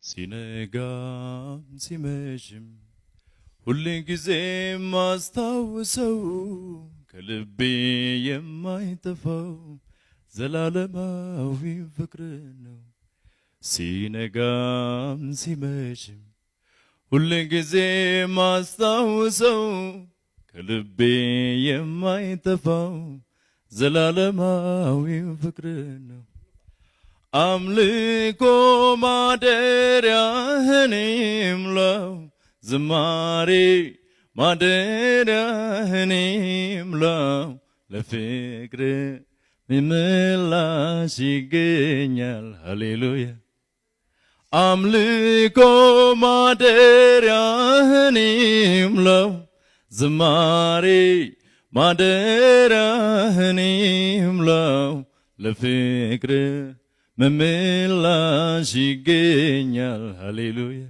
ሲነጋም ሲመሽም ሁሌን ጊዜ ማስታውሰው ከልቤ የማይጠፋው ዘላለማዊ ፍቅር ነው። ሲነጋም ሲመሽም ሁሌን ጊዜ ማስታውሰው ከልቤ የማይጠፋው ዘላለማዊ ፍቅር ነው። አምልኮ ማደሪያህን ይምላው ዝማሬ ማደሪያህን ይምላው ለፍቅር ምላሽ ይገኛል። ሃሌሉያ አምልኮ ማደሪያህን ይምላው ዝማሬ ማደሪያህን ይምላው ለፍቅር ምላሽ ይገኛል። ሃሌሉያ